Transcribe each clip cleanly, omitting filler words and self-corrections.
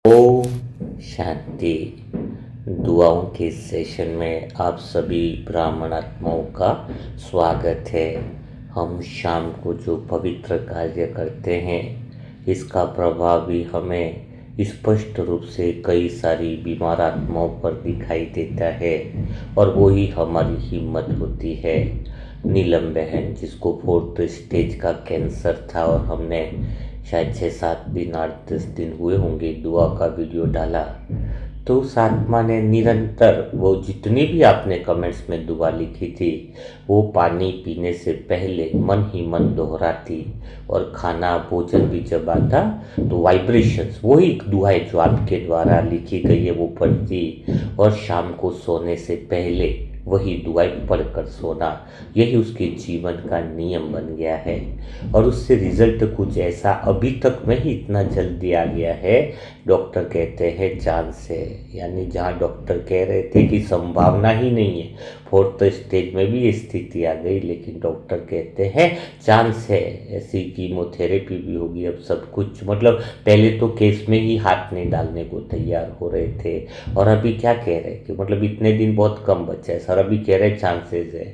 ओम शांति। दुआओं के सेशन में आप सभी ब्राह्मण आत्माओं का स्वागत है। हम शाम को जो पवित्र कार्य करते हैं इसका प्रभाव भी हमें स्पष्ट रूप से कई सारी बीमार आत्माओं पर दिखाई देता है और वही हमारी हिम्मत होती है। नीलम बहन जिसको 4th स्टेज का कैंसर था और हमने शायद 6-7 दिन 8-10 दिन हुए होंगे दुआ का वीडियो डाला, तो उस आत्मा ने निरंतर वो जितनी भी आपने कमेंट्स में दुआ लिखी थी वो पानी पीने से पहले मन ही मन दोहराती और खाना भोजन भी जब आता तो वाइब्रेशंस वही दुआएं जो आपके द्वारा लिखी गई है वो पढ़ती और शाम को सोने से पहले वही दुआएं पढ़कर सोना, यही उसके जीवन का नियम बन गया है। और उससे रिजल्ट कुछ ऐसा अभी तक में ही इतना जल्दी आ गया है, डॉक्टर कहते हैं चांस है। यानी जहाँ डॉक्टर कह रहे थे कि संभावना ही नहीं है, 4th स्टेज में भी ये स्थिति आ गई, लेकिन डॉक्टर कहते हैं चांस है। ऐसी कीमोथेरेपी भी होगी, अब सब कुछ मतलब पहले तो केस में ही हाथ नहीं डालने को तैयार हो रहे थे और अभी क्या कह रहे हैं कि मतलब इतने दिन बहुत कम बचा है सर, अभी कह रहे चांसेस है।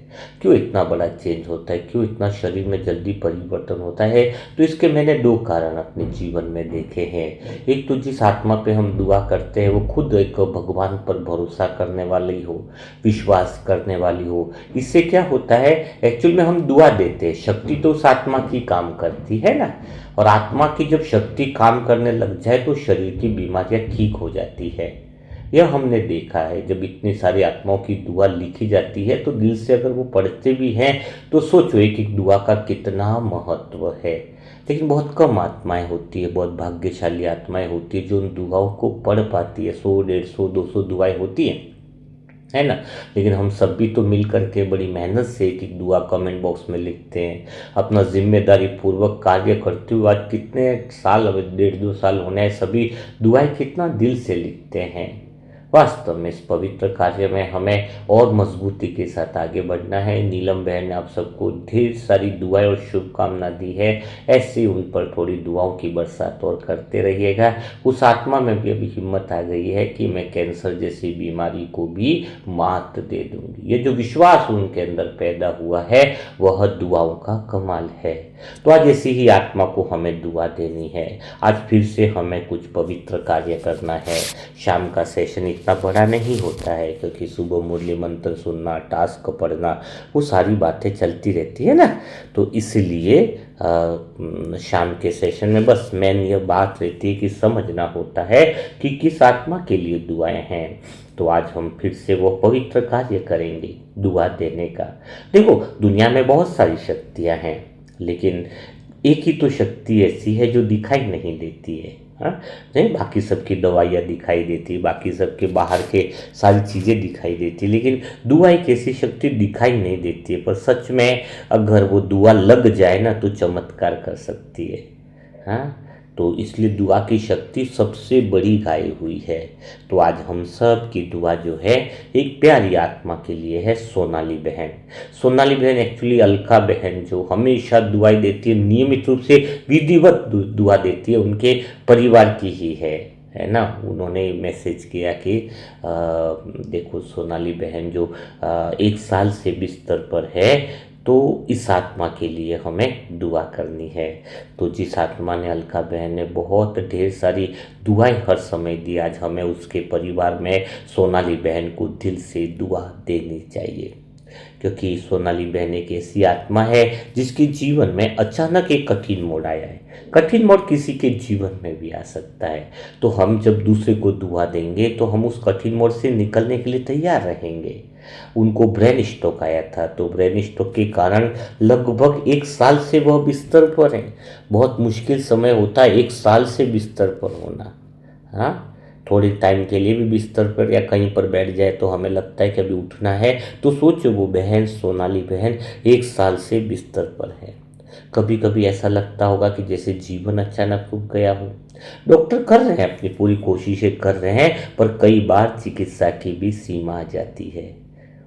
क्यों इतना बड़ा चेंज होता है, क्यों इतना शरीर में जल्दी परिवर्तन होता है? तो इसके मैंने 2 कारण अपने जीवन में देखे हैं। एक तो जिस आत्मा पे हम दुआ करते हैं वो खुद एक भगवान पर भरोसा करने वाली हो, विश्वास करने वाली हो। इससे क्या होता है, एक्चुअल में हम दुआ देते हैं, शक्ति तो उस आत्मा की काम करती है ना, और आत्मा की जब शक्ति काम करने लग जाए तो शरीर की बीमारियां ठीक हो जाती है। यह हमने देखा है, जब इतनी सारी आत्माओं की दुआ लिखी जाती है तो दिल से अगर वो पढ़ते भी हैं तो सोचो एक एक दुआ का कितना महत्व है। लेकिन बहुत कम आत्माएं होती है, बहुत भाग्यशाली आत्माएं होती है जो उन दुआओं को पढ़ पाती है। 100, 150, 200 दुआएं होती हैं, है ना। लेकिन हम सब भी तो मिल करके बड़ी मेहनत से एक एक दुआ कमेंट बॉक्स में लिखते हैं, अपना जिम्मेदारी पूर्वक कार्य करते हुए आज कितने साल, अब 1.5-2 साल होने हैं, सभी दुआएं कितना दिल से लिखते हैं। वास्तव में इस पवित्र कार्य में हमें और मजबूती के साथ आगे बढ़ना है। नीलम बहन ने आप सबको ढेर सारी दुआएं और शुभकामना दी है, ऐसे उन पर थोड़ी दुआओं की बरसात और करते रहिएगा। उस आत्मा में भी अभी हिम्मत आ गई है कि मैं कैंसर जैसी बीमारी को भी मात दे दूंगी। ये जो विश्वास उनके अंदर पैदा हुआ है वह दुआओं का कमाल है। तो आज ऐसी ही आत्मा को हमें दुआ देनी है। आज फिर से हमें कुछ पवित्र कार्य करना है। शाम का सेशन इतना बड़ा नहीं होता है क्योंकि सुबह मुरली मंत्र सुनना, टास्क पढ़ना, वो सारी बातें चलती रहती है ना। तो इसलिए शाम के सेशन में बस मेन यह बात रहती है कि समझना होता है कि किस आत्मा के लिए दुआएं हैं। तो आज हम फिर से वो पवित्र कार्य करेंगे दुआ देने का। देखो दुनिया में बहुत सारी शक्तियां हैं, लेकिन एक ही तो शक्ति ऐसी है जो दिखाई नहीं देती है। हाँ, नहीं बाकी सबकी दवाइयाँ दिखाई देती, बाकी सबके बाहर के सारी चीज़ें दिखाई देती, लेकिन दुआ एक ऐसी शक्ति दिखाई नहीं देती है, पर सच में अगर वो दुआ लग जाए ना तो चमत्कार कर सकती है। हाँ, तो इसलिए दुआ की शक्ति सबसे बड़ी गाई हुई है। तो आज हम सब की दुआ जो है एक प्यारी आत्मा के लिए है, सोनाली बहन। सोनाली बहन एक्चुअली अलका बहन जो हमेशा दुआएं देती है, नियमित रूप से विधिवत दुआ देती है, उनके परिवार की ही है ना। उन्होंने मैसेज किया कि देखो सोनाली बहन जो 1 साल से बिस्तर पर है, तो इस आत्मा के लिए हमें दुआ करनी है। तो जिस आत्मा ने, अलका बहन ने बहुत ढेर सारी दुआएं हर समय दी, आज हमें उसके परिवार में सोनाली बहन को दिल से दुआ देनी चाहिए। क्योंकि सोनाली बहन एक ऐसी आत्मा है जिसके जीवन में अचानक एक कठिन मोड़ आया है। कठिन मोड़ किसी के जीवन में भी आ सकता है, तो हम जब दूसरे को दुआ देंगे तो हम उस कठिन मोड़ से निकलने के लिए तैयार रहेंगे। उनको ब्रेन स्ट्रोक आया था, तो ब्रेन स्ट्रोक के कारण लगभग 1 साल से वह बिस्तर पर हैं। बहुत मुश्किल समय होता है 1 साल से बिस्तर पर होना। हाँ, थोड़ी टाइम के लिए भी बिस्तर पर या कहीं पर बैठ जाए तो हमें लगता है कि अभी उठना है। तो सोचो वो बहन, सोनाली बहन 1 साल से बिस्तर पर है। कभी कभी ऐसा लगता होगा कि जैसे जीवन अचानक रुक गया हो। डॉक्टर कर रहे हैं, अपनी पूरी कोशिशें कर रहे हैं, पर कई बार चिकित्सा की भी सीमा आ जाती है।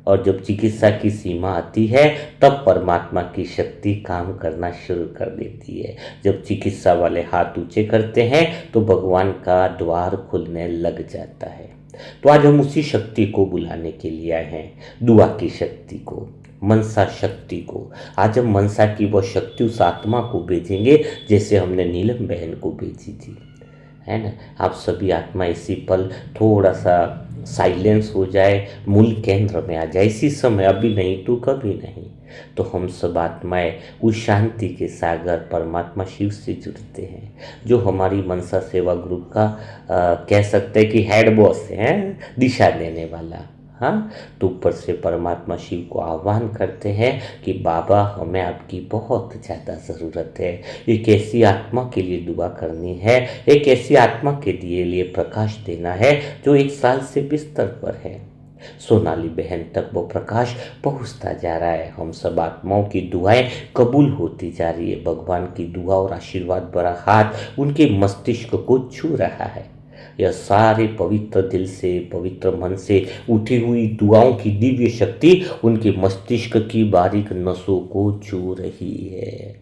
और जब चिकित्सा की सीमा आती है तब परमात्मा की शक्ति काम करना शुरू कर देती है। जब चिकित्सा वाले हाथ ऊंचे करते हैं तो भगवान का द्वार खुलने लग जाता है। तो आज हम उसी शक्ति को बुलाने के लिए आए हैं, दुआ की शक्ति को, मनसा शक्ति को। आज हम मनसा की वो शक्ति उस आत्मा को भेजेंगे जैसे हमने नीलम बहन को भेजी थी, है ना। आप सभी आत्मा इसी पल थोड़ा सा साइलेंस हो जाए, मूल केंद्र में आ जाए। इसी समय, अभी नहीं तो कभी नहीं, तो हम सब आत्माएं उस शांति के सागर परमात्मा शिव से जुड़ते हैं, जो हमारी मनसा सेवा ग्रुप का कह सकते हैं कि हेड बॉस है, दिशा देने वाला। हाँ, तो ऊपर से परमात्मा शिव को आह्वान करते हैं कि बाबा हमें आपकी बहुत ज़्यादा ज़रूरत है। एक ऐसी आत्मा के लिए दुआ करनी है, एक ऐसी आत्मा के लिए प्रकाश देना है जो 1 साल से बिस्तर पर है। सोनाली बहन तक वो प्रकाश पहुंचता जा रहा है। हम सब आत्माओं की दुआएं कबूल होती जा रही है। भगवान की दुआ और आशीर्वाद भरा हाथ उनके मस्तिष्क को छू रहा है। यह सारे पवित्र दिल से, पवित्र मन से उठी हुई दुआओं की दिव्य शक्ति उनके मस्तिष्क की बारीक नसों को छू रही है।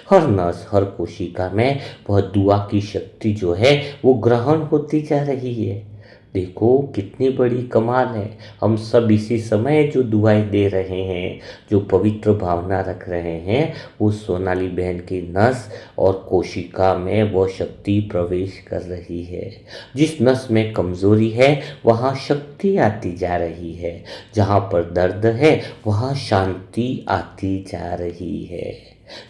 हर नस, हर कोशिका में वह दुआ की शक्ति जो है वो ग्रहण होती जा रही है। देखो कितनी बड़ी कमाल है। हम सब इसी समय जो दुआएं दे रहे हैं, जो पवित्र भावना रख रहे हैं, वो सोनाली बहन की नस और कोशिका में वो शक्ति प्रवेश कर रही है। जिस नस में कमजोरी है वहाँ शक्ति आती जा रही है, जहाँ पर दर्द है वहाँ शांति आती जा रही है,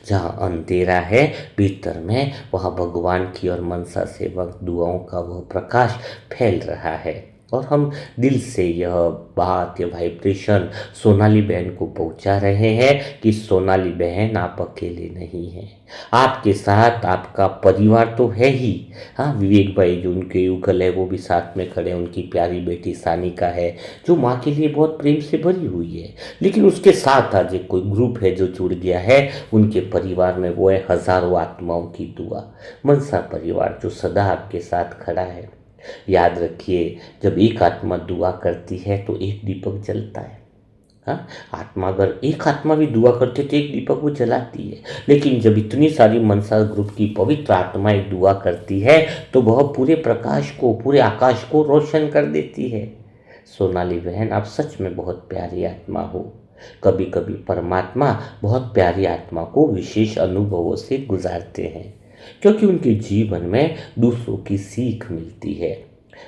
जहाँ अंधेरा है भीतर में वहाँ भगवान की और मनसा सेवक दुआओं का वह प्रकाश फैल रहा है। और हम दिल से यह बात, यह वाइब्रेशन सोनाली बहन को पहुंचा रहे हैं कि सोनाली बहन आप अकेले नहीं हैं, आपके साथ आपका परिवार तो है ही। हाँ, विवेक भाई जो उनके युगल है वो भी साथ में खड़े हैं, उनकी प्यारी बेटी सानिका है जो माँ के लिए बहुत प्रेम से भरी हुई है। लेकिन उसके साथ आज एक कोई ग्रुप है जो जुड़ गया है उनके परिवार में, वो है हजारों आत्माओं की दुआ, मनसा परिवार जो सदा आपके साथ खड़ा है। याद रखिए, जब एक आत्मा दुआ करती है तो एक दीपक जलता है। हाँ, आत्मा अगर एक आत्मा भी दुआ करती है तो एक दीपक वो जलाती है। लेकिन जब इतनी सारी मनसा ग्रुप की पवित्र आत्माएं दुआ करती है तो वह पूरे प्रकाश को, पूरे आकाश को रोशन कर देती है। सोनाली बहन, आप सच में बहुत प्यारी आत्मा हो। कभी कभी परमात्मा बहुत प्यारी आत्मा को विशेष अनुभवों से गुजारते हैं, क्योंकि उनके जीवन में दूसरों की सीख मिलती है।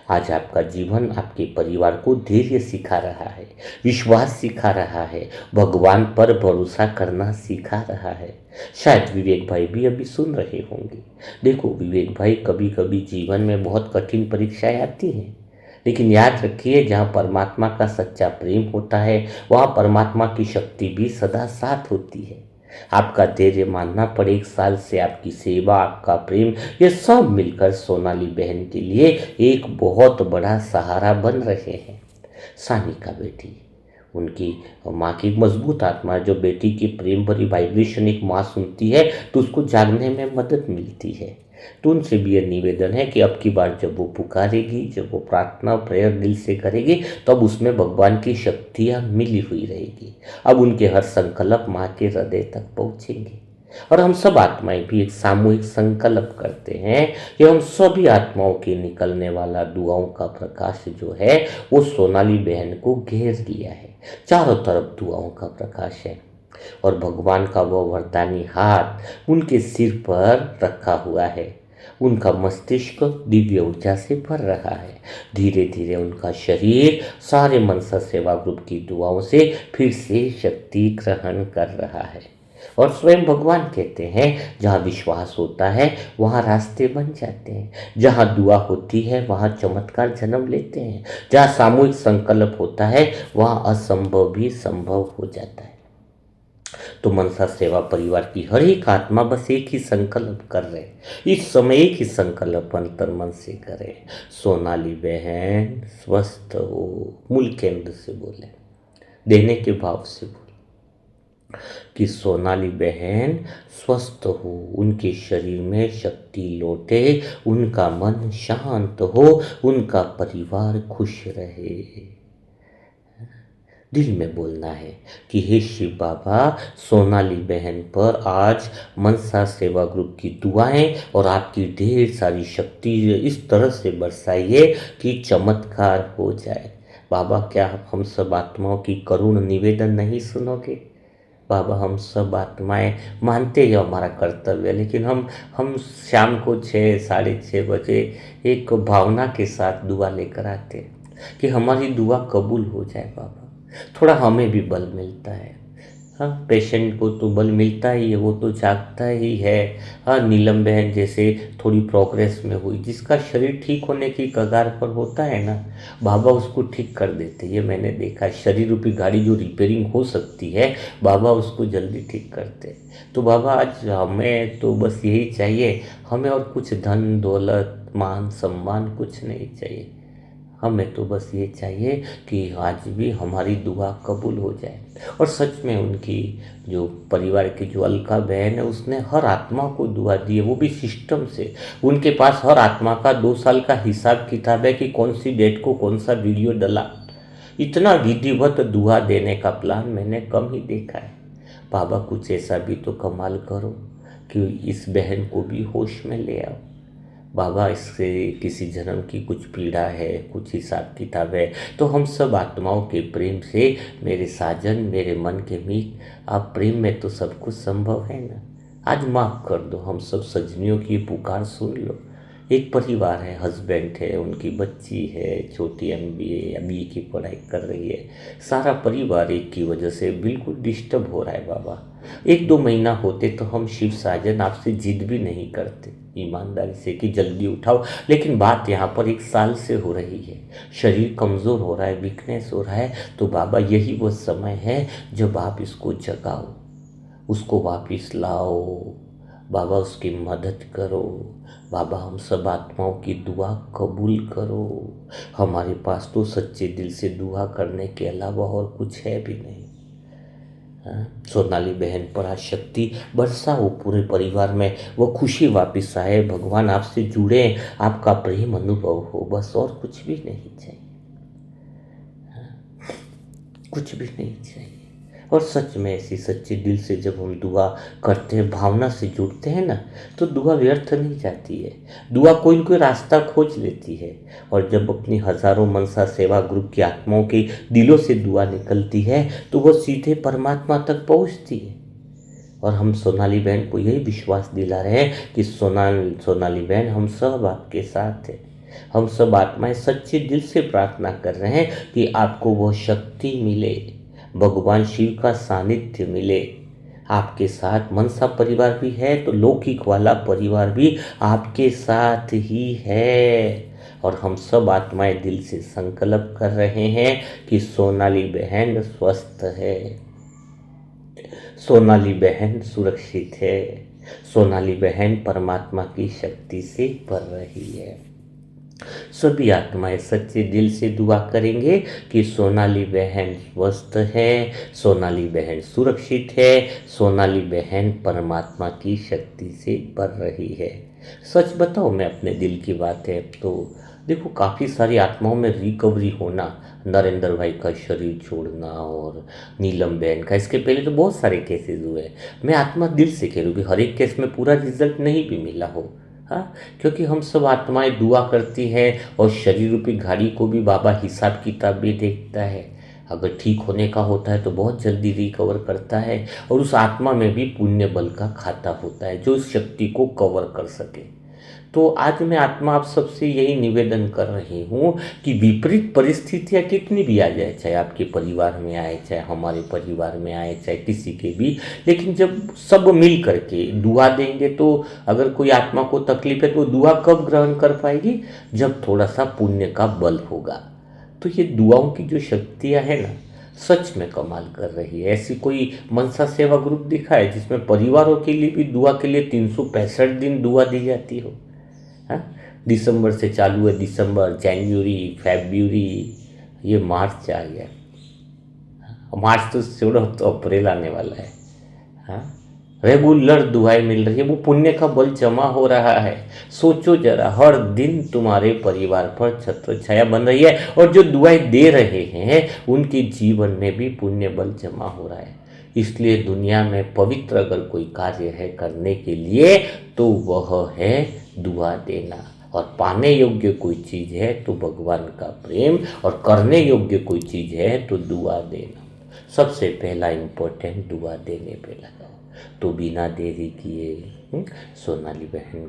आज आपका जीवन आपके परिवार को धैर्य सिखा रहा है, विश्वास सिखा रहा है, भगवान पर भरोसा करना सिखा रहा है। शायद विवेक भाई भी अभी सुन रहे होंगे। देखो विवेक भाई, कभी कभी जीवन में बहुत कठिन परीक्षाएं आती हैं, लेकिन याद रखिए जहाँ परमात्मा का सच्चा प्रेम होता है वहाँ परमात्मा की शक्ति भी सदा साथ होती है। आपका धैर्य मानना पड़े, 1 साल से आपकी सेवा, आपका प्रेम, ये सब मिलकर सोनाली बहन के लिए एक बहुत बड़ा सहारा बन रहे हैं। सानिका बेटी, उनकी माँ की एक मजबूत आत्मा है, जो बेटी की प्रेम भरी वाइब्रेशन एक माँ सुनती है तो उसको जागने में मदद मिलती है। तो उनसे भी यह निवेदन है कि अब की बार जब वो पुकारेगी, जब वो प्रार्थना प्रेयर दिल से करेगी, तब तो उसमें भगवान की शक्तियाँ मिली हुई रहेगी। अब उनके हर संकल्प माँ के हृदय तक पहुँचेंगे। और हम सब आत्माएं भी एक सामूहिक संकल्प करते हैं कि हम सभी आत्माओं के निकलने वाला दुआओं का प्रकाश जो है वो सोनाली बहन को घेर लिया है। चारों तरफ दुआओं का प्रकाश है और भगवान का वह वरदानी हाथ उनके सिर पर रखा हुआ है। उनका मस्तिष्क दिव्य ऊर्जा से भर रहा है। धीरे धीरे उनका शरीर सारे मनसा सेवा ग्रुप की दुआओं से फिर से शक्ति ग्रहण कर रहा है। और स्वयं भगवान कहते हैं, जहाँ विश्वास होता है वहाँ रास्ते बन जाते हैं, जहाँ दुआ होती है वहाँ चमत्कार जन्म लेते हैं, जहाँ सामूहिक संकल्प होता है वहाँ असंभव भी संभव हो जाता है। तो मनसा सेवा परिवार की हर एक आत्मा बस एक ही संकल्प कर रहे, इस समय एक ही संकल्प अंतर मन से करे, सोनाली बहन स्वस्थ हो। मूल केंद्र से बोले, देने के भाव से बोले कि सोनाली बहन स्वस्थ हो, उनके शरीर में शक्ति लौटे, उनका मन शांत हो, उनका परिवार खुश रहे। दिल में बोलना है कि हे शिव बाबा, सोनाली बहन पर आज मनसा सेवा ग्रुप की दुआएं और आपकी ढेर सारी शक्ति इस तरह से बरसाइए कि चमत्कार हो जाए। बाबा, क्या आप हम सब आत्माओं की करुण निवेदन नहीं सुनोगे? बाबा, हम सब आत्माएं मानते हैं हमारा कर्तव्य है, लेकिन हम शाम को 6, 6:30 बजे एक भावना के साथ दुआ लेकर आते हैं कि हमारी दुआ कबूल हो जाए। बाबा, थोड़ा हमें भी बल मिलता है। हाँ, पेशेंट को तो बल मिलता ही है, वो तो जागता ही है। हाँ, नीलम बहन जैसे थोड़ी प्रोग्रेस में हुई, जिसका शरीर ठीक होने की कगार पर होता है ना, बाबा उसको ठीक कर देते। ये मैंने देखा, शरीर रूपी गाड़ी जो रिपेयरिंग हो सकती है, बाबा उसको जल्दी ठीक करते। तो बाबा, आज हमें तो बस यही चाहिए, हमें और कुछ धन दौलत मान सम्मान कुछ नहीं चाहिए। हमें तो बस ये चाहिए कि आज भी हमारी दुआ कबूल हो जाए। और सच में उनकी जो परिवार की जो अलका बहन है, उसने हर आत्मा को दुआ दी है, वो भी सिस्टम से। उनके पास हर आत्मा का 2 साल का हिसाब किताब है कि कौन सी डेट को कौन सा वीडियो डला। इतना विधिवत दुआ देने का प्लान मैंने कम ही देखा है। बाबा, कुछ ऐसा भी तो कमाल करो कि इस बहन को भी होश में ले आओ। बाबा, इससे किसी जन्म की कुछ पीड़ा है, कुछ हिसाब किताब है, तो हम सब आत्माओं के प्रेम से, मेरे साजन, मेरे मन के मीत, आप प्रेम में तो सब कुछ संभव है ना। आज माफ़ कर दो, हम सब सजनियों की पुकार सुन लो। एक परिवार है, हस्बैंड है, उनकी बच्ची है, छोटी MBA की पढ़ाई कर रही है। सारा परिवार एक की वजह से बिल्कुल डिस्टर्ब हो रहा है। बाबा, 1-2 महीना होते तो हम शिव साजन आपसे जिद भी नहीं करते ईमानदारी से कि जल्दी उठाओ, लेकिन बात यहाँ पर 1 साल से हो रही है। शरीर कमज़ोर हो रहा है, वीकनेस हो रहा है। तो बाबा, यही वो समय है जब आप इसको जगाओ, उसको वापिस लाओ। बाबा, उसकी मदद करो। बाबा, हम सब आत्माओं की दुआ कबूल करो। हमारे पास तो सच्चे दिल से दुआ करने के अलावा और कुछ है भी नहीं। हाँ, सोनाली बहन पर आज शक्ति बरसा हो पूरे परिवार में, वो खुशी वापस आए, भगवान आपसे जुड़े, आपका प्रेम अनुभव हो, बस और कुछ भी नहीं चाहिए। कुछ भी नहीं चाहिए। और सच में ऐसी सच्चे दिल से जब हम दुआ करते हैं, भावना से जुड़ते हैं ना, तो दुआ व्यर्थ नहीं जाती है। दुआ कोई न कोई रास्ता खोज लेती है। और जब अपनी हजारों मनसा सेवा ग्रुप की आत्माओं के दिलों से दुआ निकलती है, तो वो सीधे परमात्मा तक पहुंचती है। और हम सोनाली बहन को यही विश्वास दिला रहे हैं कि सोनाली बहन, हम सब आपके साथ हैं। हम सब आत्माएं सच्चे दिल से प्रार्थना कर रहे हैं कि आपको वो शक्ति मिले, भगवान शिव का सानिध्य मिले। आपके साथ मनसा परिवार भी है तो लौकिक वाला परिवार भी आपके साथ ही है। और हम सब आत्माएं दिल से संकल्प कर रहे हैं कि सोनाली बहन स्वस्थ है, सोनाली बहन सुरक्षित है, सोनाली बहन परमात्मा की शक्ति से भर रही है। सभी आत्माएं सच्चे दिल से दुआ करेंगे कि सोनाली बहन स्वस्थ है, सोनाली बहन सुरक्षित है, सोनाली बहन परमात्मा की शक्ति से भर रही है। सच बताओ, मैं अपने दिल की बात है तो देखो, काफ़ी सारी आत्माओं में रिकवरी होना, नरेंद्र भाई का शरीर छोड़ना और नीलम बहन का, इसके पहले तो बहुत सारे केसेस हुए। मैं आत्मा दिल से कह रही हूँ कि हर एक केस में पूरा रिजल्ट नहीं भी मिला हो। हाँ, क्योंकि हम सब आत्माएं दुआ करती हैं और शरीर रूपी गाड़ी को भी बाबा हिसाब किताब भी देखता है। अगर ठीक होने का होता है तो बहुत जल्दी रिकवर करता है, और उस आत्मा में भी पुण्य बल का खाता होता है जो उस शक्ति को कवर कर सके। तो आज मैं आत्मा आप सबसे यही निवेदन कर रही हूँ कि विपरीत परिस्थितियाँ कितनी भी आ जाए, चाहे आपके परिवार में आए, चाहे हमारे परिवार में आए, चाहे किसी के भी, लेकिन जब सब मिल करके दुआ देंगे तो अगर कोई आत्मा को तकलीफ है तो दुआ कब ग्रहण कर पाएगी? जब थोड़ा सा पुण्य का बल होगा। तो ये दुआओं की जो शक्तियाँ हैं ना, सच में कमाल कर रही है। ऐसी कोई मनसा सेवा ग्रुप दिखा है जिसमें परिवारों के लिए भी दुआ के लिए 365 दिन दुआ दी जाती हो? हाँ, दिसंबर से चालू है, दिसंबर, जनवरी, फरवरी, ये मार्च आ गया। मार्च तो छोड़ो, तो अप्रैल आने वाला है। हाँ, रेगुलर दुआएं मिल रही है, वो पुण्य का बल जमा हो रहा है। सोचो जरा, हर दिन तुम्हारे परिवार पर छत्र छाया बन रही है, और जो दुआएं दे रहे हैं उनके जीवन में भी पुण्य बल जमा हो रहा है। इसलिए दुनिया में पवित्र अगर कोई कार्य है करने के लिए, तो वह है दुआ देना। और पाने योग्य कोई चीज़ है तो भगवान का प्रेम, और करने योग्य कोई चीज़ है तो दुआ देना। सबसे पहला इम्पोर्टेंट दुआ देने पे लगाओ। तो बिना देरी किए सोनाली बहन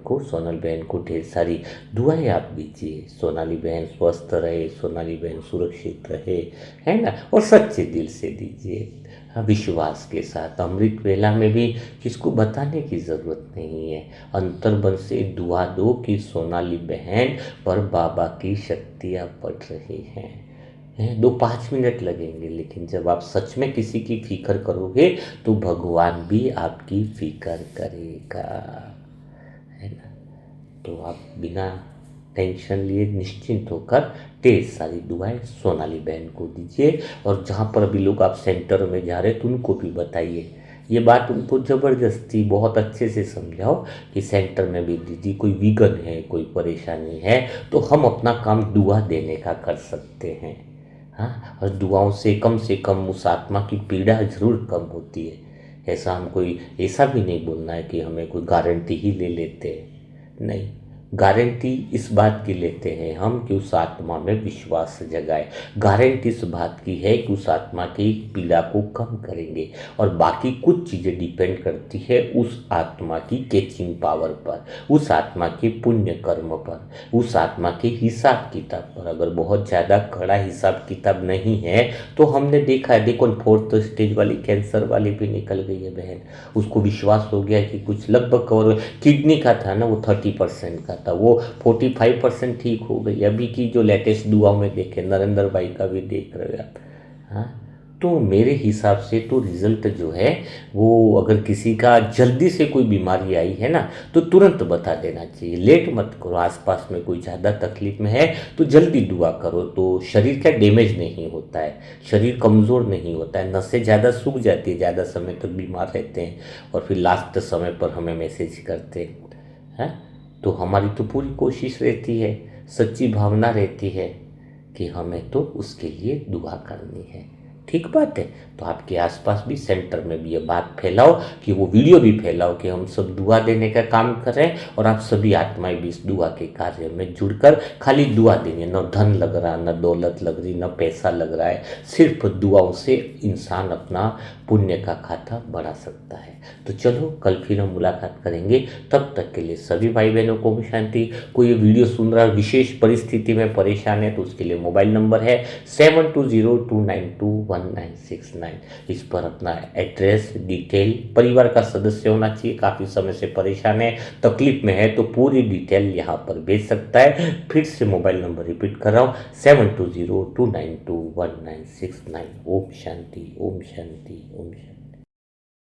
को ढेर सारी दुआएं आप दीजिए। सोनाली बहन स्वस्थ रहे, सोनाली बहन सुरक्षित रहे, है ना। और सच्चे दिल से दीजिए, विश्वास के साथ। अमृत वेला में भी किसको बताने की ज़रूरत नहीं है। अंतर्मन से दुआ दो कि सोनाली बहन पर बाबा की शक्तियाँ पड़ रही हैं। 2-5 मिनट लगेंगे, लेकिन जब आप सच में किसी की फिक्र करोगे तो भगवान भी आपकी फिक्र करेगा, है ना। तो आप बिना टेंशन लिए निश्चिंत होकर ढेर सारी दुआएं सोनाली बहन को दीजिए। और जहाँ पर अभी लोग आप सेंटर में जा रहे हैं तो उनको भी बताइए, ये बात उनको ज़बरदस्ती बहुत अच्छे से समझाओ कि सेंटर में भी दीदी कोई विघन है, कोई परेशानी है, तो हम अपना काम दुआ देने का कर सकते हैं। हाँ, और दुआओं से कम उस आत्मा की पीड़ा ज़रूर कम होती है। ऐसा हम कोई ऐसा भी नहीं बोलना है कि हमें कोई गारंटी ही ले लेते हैं, नहीं। गारंटी इस बात की लेते हैं हम कि उस आत्मा में विश्वास जगाए। गारंटी इस बात की है कि उस आत्मा की पीड़ा को कम करेंगे। और बाकी कुछ चीज़ें डिपेंड करती है उस आत्मा की कैचिंग पावर पर, उस आत्मा के पुण्य कर्म पर, उस आत्मा के हिसाब किताब पर। अगर बहुत ज़्यादा कड़ा हिसाब किताब नहीं है तो हमने देखा है, देखो 4th स्टेज वाली कैंसर वाली भी निकल गई है बहन। उसको विश्वास हो गया कि कुछ लगभग कवर, किडनी का था ना, वो 30% का था, वो 45% ठीक हो गई। अभी की जो लेटेस्ट दुआ में देखे, नरेंद्र भाई का भी देख रहे हो आप। हाँ, तो मेरे हिसाब से तो रिजल्ट जो है वो, अगर किसी का जल्दी से कोई बीमारी आई है ना तो तुरंत बता देना चाहिए, लेट मत करो। आसपास में कोई ज़्यादा तकलीफ में है तो जल्दी दुआ करो, तो शरीर का डैमेज नहीं होता है, शरीर कमज़ोर नहीं होता है, नसें ज़्यादा सूख जाती है, ज़्यादा समय तक बीमार रहते हैं और फिर लास्ट समय पर हमें मैसेज करते हैं। तो हमारी तो पूरी कोशिश रहती है, सच्ची भावना रहती है कि हमें तो उसके लिए दुआ करनी है। ठीक बात है। तो आपके आसपास भी, सेंटर में भी ये बात फैलाओ, कि वो वीडियो भी फैलाओ कि हम सब दुआ देने का काम कर रहे हैं, और आप सभी आत्माएं भी इस दुआ के कार्य में जुड़कर खाली दुआ देंगे। न धन लग रहा, न दौलत लग रही, न पैसा लग रहा है, सिर्फ दुआओं से इंसान अपना पुण्य का खाता बढ़ा सकता है। तो चलो, कल फिर हम मुलाकात करेंगे। तब तक के लिए सभी भाई बहनों को भी शांति। कोई ये वीडियो सुन रहा विशेष परिस्थिति में परेशान है तो उसके लिए मोबाइल नंबर है 7202921969। इस पर अपना एड्रेस, डिटेल, परिवार का सदस्य होना चाहिए, काफ़ी समय से परेशान है, तकलीफ में है, तो पूरी डिटेल यहाँ पर भेज सकता है। फिर से मोबाइल नंबर रिपीट कर रहा हूँ, 7202921969। ओम शांति, ओम शांति, ओम शांति।